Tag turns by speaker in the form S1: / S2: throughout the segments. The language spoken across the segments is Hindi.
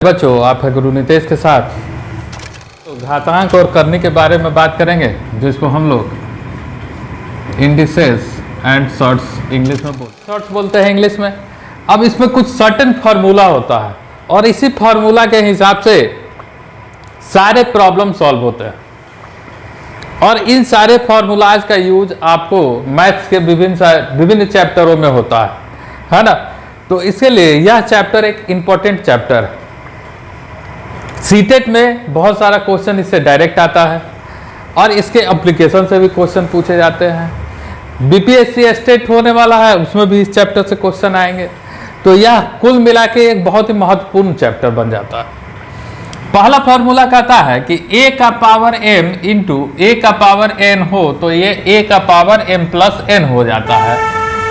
S1: बच्चों, आप है गुरु नितेश के साथ। तो घातांक और करनी के बारे में बात करेंगे, जिसको हम लोग इंडिसेस एंड शॉर्ट्स इंग्लिश में शॉर्ट्स बोलते हैं इंग्लिश में। अब इसमें कुछ सर्टेन फार्मूला होता है और इसी फार्मूला के हिसाब से सारे प्रॉब्लम सॉल्व होते हैं और इन सारे फार्मूलाज का यूज आपको मैथ्स के विभिन्न चैप्टरों में होता है ना। तो इसके लिए यह चैप्टर एक इम्पोर्टेंट चैप्टर है। सीटेट में बहुत सारा क्वेश्चन इससे डायरेक्ट आता है और इसके एप्लीकेशन से भी क्वेश्चन पूछे जाते हैं। बीपीएससी स्टेट होने वाला है, उसमें भी इस चैप्टर से क्वेश्चन आएंगे। तो यह कुल मिला के एक बहुत ही महत्वपूर्ण चैप्टर बन जाता है। पहला फॉर्मूला कहता है कि a का पावर m इंटू a का पावर n हो तो ये a का पावर m प्लस n हो जाता है।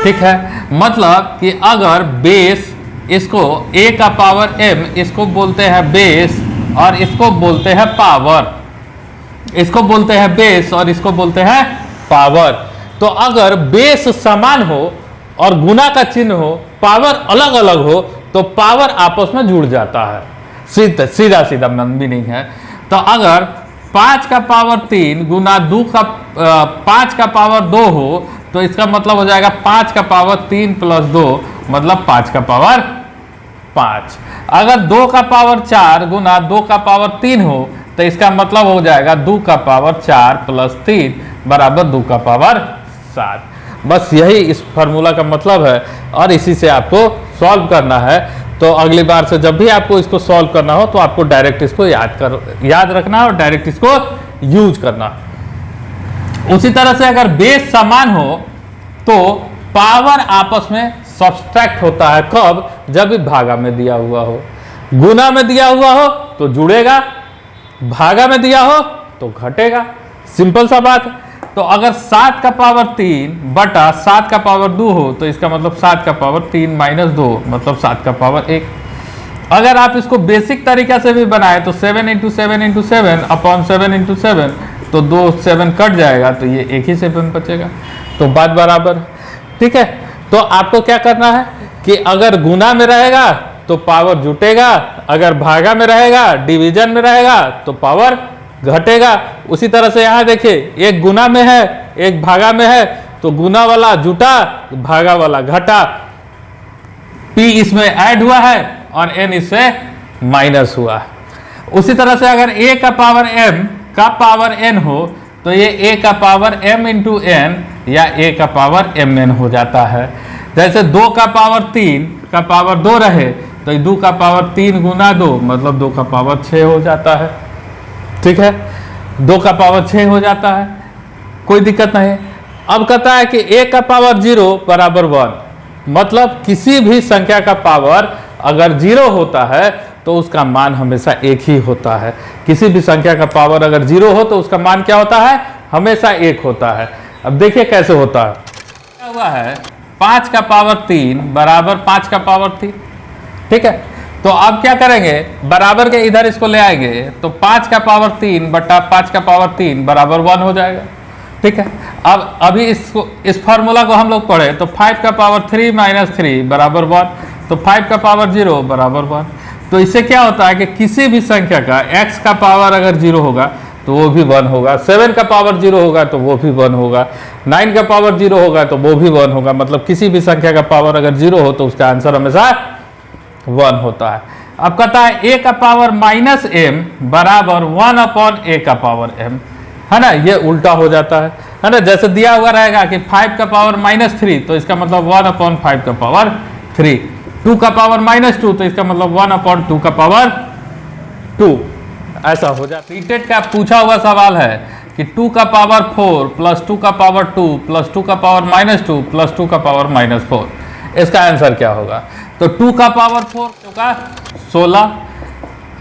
S1: ठीक है, मतलब कि अगर बेस, इसको a का पावर m, इसको बोलते हैं बेस और इसको बोलते हैं पावर, इसको बोलते हैं बेस और इसको बोलते हैं पावर। तो अगर बेस समान हो और गुना का चिन्ह हो, पावर अलग अलग हो, तो पावर आपस में जुड़ जाता है। सीधा सीधा मीनिंग है। तो अगर 5 का पावर 3 गुना 5 का पावर 2 हो तो इसका मतलब हो जाएगा 5 का पावर 3 प्लस 2 मतलब 5 का पावर 5। अगर 2 का पावर 4 गुना 2 का पावर 3 हो तो इसका मतलब हो जाएगा 2 का पावर 4 प्लस 3 बराबर 2 का पावर 7। बस यही इस फार्मूला का मतलब है और इसी से आपको सॉल्व करना है। तो अगली बार से जब भी आपको इसको सॉल्व करना हो तो आपको डायरेक्ट इसको याद रखना और डायरेक्ट इसको यूज करना। उसी तरह से अगर बेस समान हो तो पावर आपस में सब्सट्रैक्ट होता है। कब? जब भी भागा में दिया हुआ हो। गुना में दिया हुआ हो तो जुड़ेगा, भागा में दिया हो तो घटेगा। सिंपल सा बात है। तो अगर 7 का पावर 3 बटा 7 का पावर 2 हो तो इसका मतलब 7 का पावर 3 माइनस 2 मतलब 7 का पावर 1। अगर आप इसको बेसिक तरीका से भी बनाए तो 7 इंटू 7 इंटू 7 अपॉन 7 इंटू 7 तो 2 7 कट जाएगा तो ये एक ही 7 बचेगा। तो बात बराबर। ठीक है, तो आपको क्या करना है कि अगर गुना में रहेगा तो पावर जुटेगा, अगर भागा में रहेगा, डिवीजन में रहेगा तो पावर घटेगा। उसी तरह से यहाँ देखिए, एक गुना में है एक भागा में है तो गुना वाला जुटा, भागा वाला घटा। p इसमें ऐड हुआ है और n इससे माइनस हुआ है। उसी तरह से अगर a का पावर m का पावर n हो तो ये a का पावर m इंटू n या a का पावर mn हो जाता है। जैसे 2 का पावर 3 का पावर 2 रहे तो 2 का पावर 3 गुना 2 मतलब 2 का पावर 6 हो जाता है। ठीक है, 2 का पावर 6 हो जाता है, कोई दिक्कत नहीं। अब कहता है कि a का पावर 0 बराबर 1, मतलब किसी भी संख्या का पावर अगर 0 होता है तो उसका मान हमेशा 1 ही होता है। किसी भी संख्या का पावर अगर 0 हो तो उसका मान क्या होता है? हमेशा 1 होता है। अब देखिए कैसे होता है। क्या हुआ है? 5 का पावर 3 बराबर 5 का पावर 3। ठीक है, तो अब क्या करेंगे? बराबर के इधर इसको ले आएंगे तो 5 का पावर 3 बटा 5 का पावर 3 बराबर 1 हो जाएगा। ठीक है, अब अभी इस फॉर्मूला को हम लोग पढ़े तो 5 का पावर 3 माइनस 3 बराबर 1, तो 5 का पावर 0 बराबर 1। तो इससे क्या होता है कि किसी भी संख्या का x का पावर अगर 0 होगा तो वो भी 1 होगा, 7 का पावर 0 होगा तो वो भी 1 होगा, 9 का पावर 0 होगा तो वो भी 1 होगा। मतलब किसी भी संख्या का पावर अगर 0 हो तो उसका आंसर हमेशा 1 होता है। अब कहता है a का पावर माइनस m बराबर 1 अपॉन a का पावर m, है ना। ये उल्टा हो जाता है ना। जैसे दिया हुआ रहेगा कि 5 का पावर माइनस 3 तो इसका मतलब 1 अपॉन 5 का पावर 3, 2 का पावर माइनस 2 तो इसका मतलब 1 अपॉन 2 का पावर 2, ऐसा हो जाता है। सीटेट का पूछा हुआ सवाल है कि 2 का पावर 4 प्लस 2 का पावर 2 प्लस 2 का पावर माइनस 2 प्लस 2 का पावर माइनस 4, इसका आंसर क्या होगा? तो 2 का पावर 4 का 16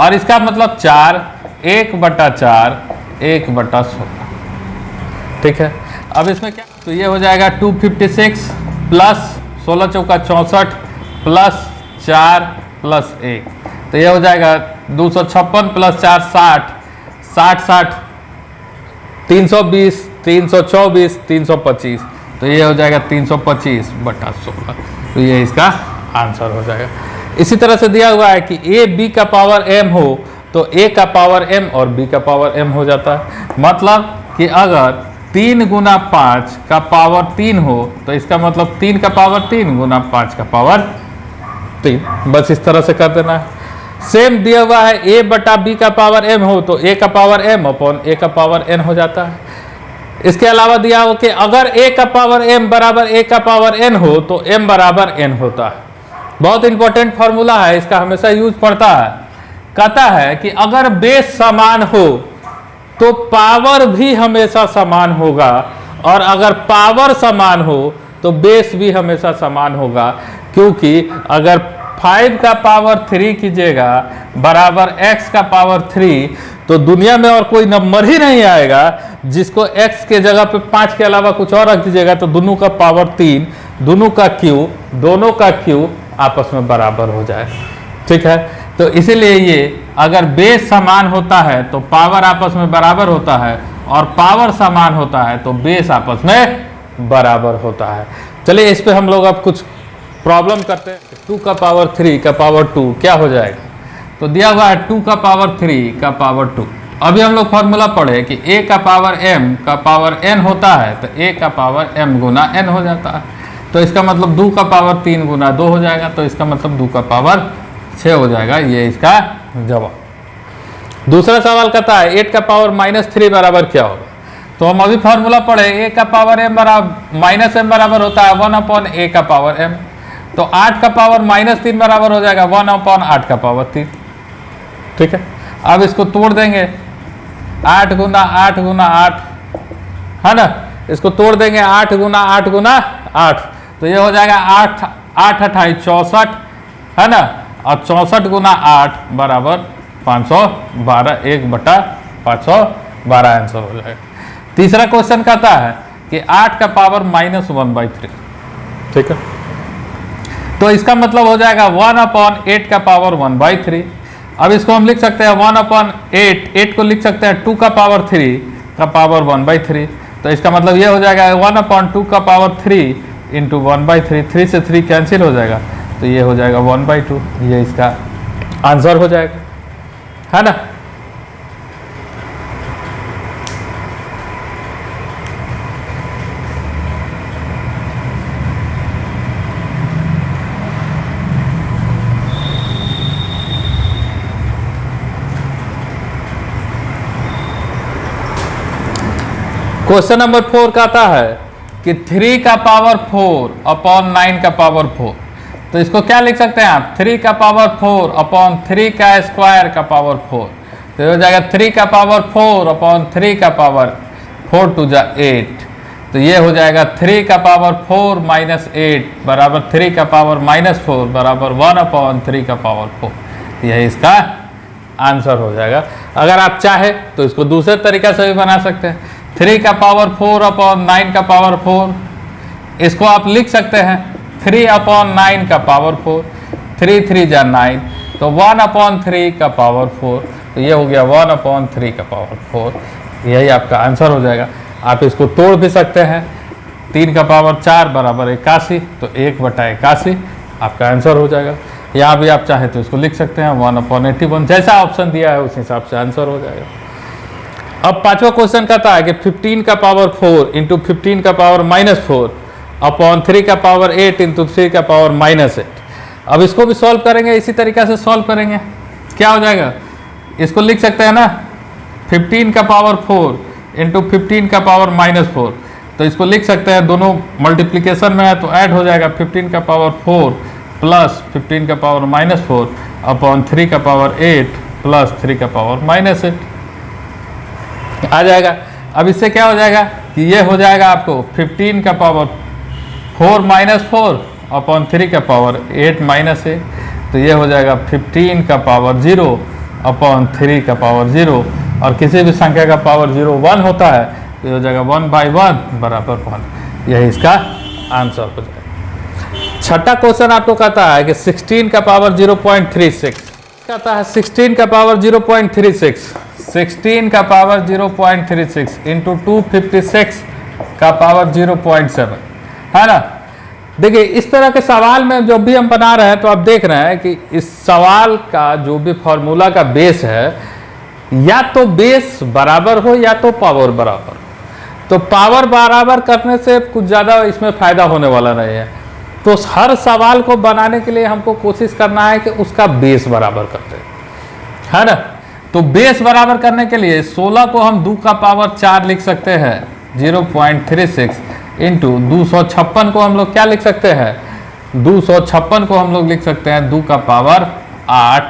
S1: और इसका मतलब 4, 1 बटा 4 1 बटा 16। ठीक है, अब इसमें क्या, तो ये हो जाएगा 256 प्लस 16 चौका 64 प्लस 4 प्लस 1, तो ये हो जाएगा 256 प्लस 4 60, 60 320 324 325, तो ये हो जाएगा 325 बटा 16। तो ये इसका आंसर हो जाएगा। इसी तरह से दिया हुआ है कि a b का पावर m हो तो a का पावर m और b का पावर m हो जाता है। मतलब कि अगर 3 गुना 5 का पावर 3 हो तो इसका मतलब 3 का पावर 3 गुना 5 का पावर 3, बस इस तरह से कर देना है। सेम दिया हुआ है a बटा b का पावर m हो तो a का पावर m अपॉन a का पावर n हो जाता है। इसके अलावा दिया हो कि अगर a का पावर m बराबर a का पावर n हो तो m बराबर n होता है। बहुत इंपॉर्टेंट फॉर्मूला है, इसका हमेशा यूज पड़ता है। कहता है कि अगर बेस समान हो तो पावर भी हमेशा समान होगा, और अगर पावर समान हो तो बेस भी हमेशा समान होगा, क्योंकि अगर 5 का पावर 3 कीजिएगा बराबर x का पावर 3 तो दुनिया में और कोई नंबर ही नहीं आएगा जिसको x के जगह पे 5 के अलावा कुछ और रख दीजिएगा तो दोनों का पावर 3, दोनों का q आपस में बराबर हो जाए। ठीक है, तो इसीलिए ये अगर बेस समान होता है तो पावर आपस में बराबर होता है, और पावर समान होता है तो बेस आपस में बराबर होता है। चलिए इस पे हम लोग अब कुछ प्रॉब्लम करते हैं। 2 का पावर 3 का पावर 2 क्या हो जाएगा? तो दिया हुआ है 2 का पावर 3 का पावर 2। अभी हम लोग फॉर्मूला पढ़े कि a का पावर m का पावर n होता है तो a का पावर m गुना n हो जाता है। तो इसका मतलब 2 का पावर 3 गुना 2 हो जाएगा, तो इसका मतलब 2 का पावर 6 हो जाएगा। ये इसका जवाब। दूसरा सवाल कहता है 8 का पावर -3 बराबर क्या होगा? तो हम अभी फॉर्मूला पढ़े a का पावर m बराबर -m बराबर होता है 1 अपॉन a का पावर m। तो 8 का पावर -3 बराबर हो जाएगा 1 अपॉन 8 का पावर 3। ठीक है, अब इसको तोड़ देंगे 8 गुना 8 गुना 8 है ना, इसको तोड़ देंगे 8 गुना 8 गुना 8 तो ये हो जाएगा 8 8 28 64 है ना, और 64 गुना 8 बराबर 512, 1 बटा 512 आंसर हो जाएगा। तीसरा क्वेश्चन कहता है कि 8 का पावर -1/3। ठीक है, तो इसका मतलब हो जाएगा 1 अपॉन 8 का पावर 1/3। अब इसको हम लिख सकते हैं 1 अपॉन 8 को लिख सकते हैं 2 का पावर 3 का पावर 1/3। तो इसका मतलब ये हो जाएगा 1 अपॉन 2 का पावर 3 इंटू 1/3। 3 से 3 कैंसिल हो जाएगा तो ये हो जाएगा 1/2। ये इसका आंसर हो जाएगा, है ना। क्वेश्चन नंबर 4 कहता है कि 3 का पावर 4 अपॉन 9 का पावर 4। तो इसको क्या लिख सकते हैं आप? 3 का पावर 4 अपॉन 3 का स्क्वायर का पावर 4। तो ये हो जाएगा 3 का पावर 4 अपॉन 3 का पावर 4 टू जा 8। तो ये हो जाएगा 3 का पावर 4 माइनस 8 बराबर 3 का पावर -4 बराबर 1 अपॉन 3 का पावर 4। यह इसका आंसर हो जाएगा। अगर आप चाहे तो इसको दूसरे तरीका से भी बना सकते हैं। 3 का पावर 4 अपॉन 9 का पावर 4, इसको आप लिख सकते हैं 3 अपॉन 9 का पावर 4, 3 3 जा 9 तो 1 अपॉन 3 का पावर 4। तो ये हो गया 1 अपॉन 3 का पावर 4। यही आपका आंसर हो जाएगा। आप इसको तोड़ भी सकते हैं। 3 का पावर 4 बराबर 81, तो 1 बटा 81 आपका आंसर हो जाएगा। यहाँ भी आप चाहें तो इसको लिख सकते हैं 1 अपॉन 81, जैसा ऑप्शन दिया है उस हिसाब से आंसर हो जाएगा। अब पांचवा क्वेश्चन कहता है कि 15 का पावर 4 इंटू 15 का पावर -4 अपॉन 3 का पावर 8 इंटू 3 का पावर -8। अब इसको भी सॉल्व करेंगे, इसी तरीका से सॉल्व करेंगे। क्या हो जाएगा? इसको लिख सकते हैं ना 15 का पावर 4 इंटू 15 का पावर -4। तो इसको लिख सकते हैं, दोनों मल्टीप्लिकेशन में है तो ऐड हो जाएगा 15 का पावर 4 प्लस 15 का पावर -4 अपॉन 3 का पावर 8 प्लस 3 का पावर -8 आ जाएगा। अब इससे क्या हो जाएगा कि ये हो जाएगा आपको 15 का पावर 4 -4 अपॉन 3 का पावर 8 -8। तो ये हो जाएगा 15 का पावर 0 अपॉन 3 का पावर 0, और किसी भी संख्या का पावर 0 1 होता है तो ये हो जाएगा 1/1 बराबर 1। यही इसका आंसर हो जाएगा। छठा क्वेश्चन आपको कहता है कि 16 का पावर 0.36 कहता है 16 का पावर 0.36 16 का पावर 0.36 इंटू 256 का पावर 0.7 है ना। देखिए इस तरह के सवाल में जब भी हम बना रहे हैं तो आप देख रहे हैं कि इस सवाल का जो भी फॉर्मूला का बेस है या तो बेस बराबर हो या तो पावर बराबर। तो पावर बराबर करने से कुछ ज़्यादा इसमें फ़ायदा होने वाला नहीं है। तो हर सवाल को बनाने के लिए हमको कोशिश करना है कि उसका बेस बराबर करते है ना। तो बेस बराबर करने के लिए 16 को हम 2 का पावर 4 लिख सकते हैं 0.36 इंटू 256 को हम लोग क्या लिख सकते हैं 256 को हम लोग लिख सकते हैं 2 का पावर 8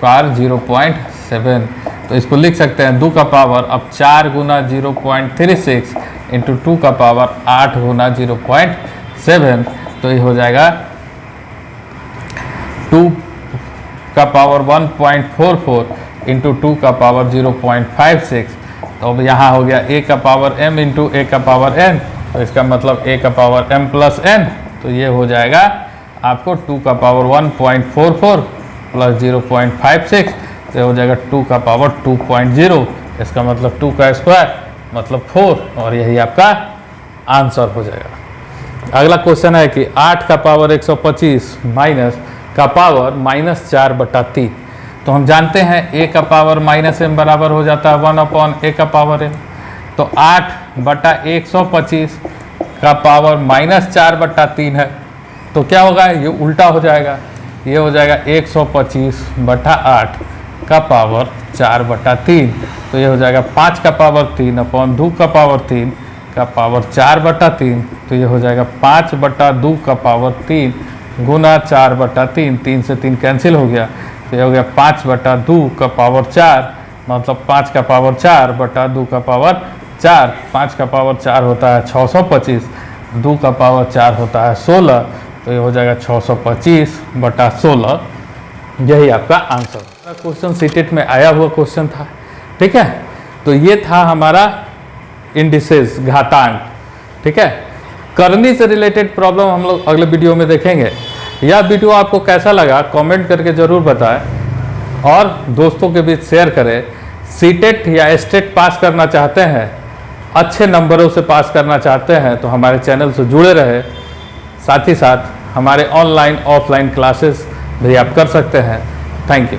S1: पर 0.7। तो इसको लिख सकते हैं 2 का पावर अब 4 गुना 0.36 इंटू 2 का पावर 8 गुना 0.7। तो ये हो जाएगा 2 का पावर 1.44 इंटू 2 का पावर 0.56। तो अब यहाँ हो गया a का पावर m इंटू a का पावर n। तो इसका मतलब a का पावर m प्लस n। तो ये हो जाएगा आपको 2 का पावर 1.44 प्लस 0.56। तो ये हो जाएगा 2 का पावर 2.0। इसका मतलब 2 का स्क्वायर मतलब 4 और यही आपका आंसर हो जाएगा। अगला क्वेश्चन है कि 8 का पावर 125 माइनस का पावर -4/3। तो हम जानते हैं a का पावर -m बराबर हो जाता है 1/a का पावर m। तो 8/125 का पावर -4/3 है। तो क्या होगा ये उल्टा हो जाएगा, ये हो जाएगा 125/8 का पावर 4/3। तो ये हो जाएगा 5 का पावर 3 अपॉन 2 का पावर 3 का पावर 4/3। तो ये हो जाएगा 5/2 का पावर 3 गुना 4/3। 3 से 3 कैंसिल हो गया। तो ये हो गया 5/2 का पावर 4 मतलब 5 का पावर 4/2 का पावर 4। 5 का पावर 4 होता है 625, 2 का पावर 4 होता है 16। तो ये हो जाएगा 625/16। यही आपका आंसर। क्वेश्चन सीटेट में आया हुआ क्वेश्चन था, ठीक है। तो ये था हमारा इंडिसेस घातांक, ठीक है। करनी से रिलेटेड प्रॉब्लम हम लोग अगले वीडियो में देखेंगे। यह वीडियो आपको कैसा लगा कमेंट करके ज़रूर बताएं और दोस्तों के बीच शेयर करें। सीटेट या स्टेट पास करना चाहते हैं, अच्छे नंबरों से पास करना चाहते हैं तो हमारे चैनल से जुड़े रहे। साथ ही साथ हमारे ऑनलाइन ऑफलाइन क्लासेस भी आप कर सकते हैं। Thank you.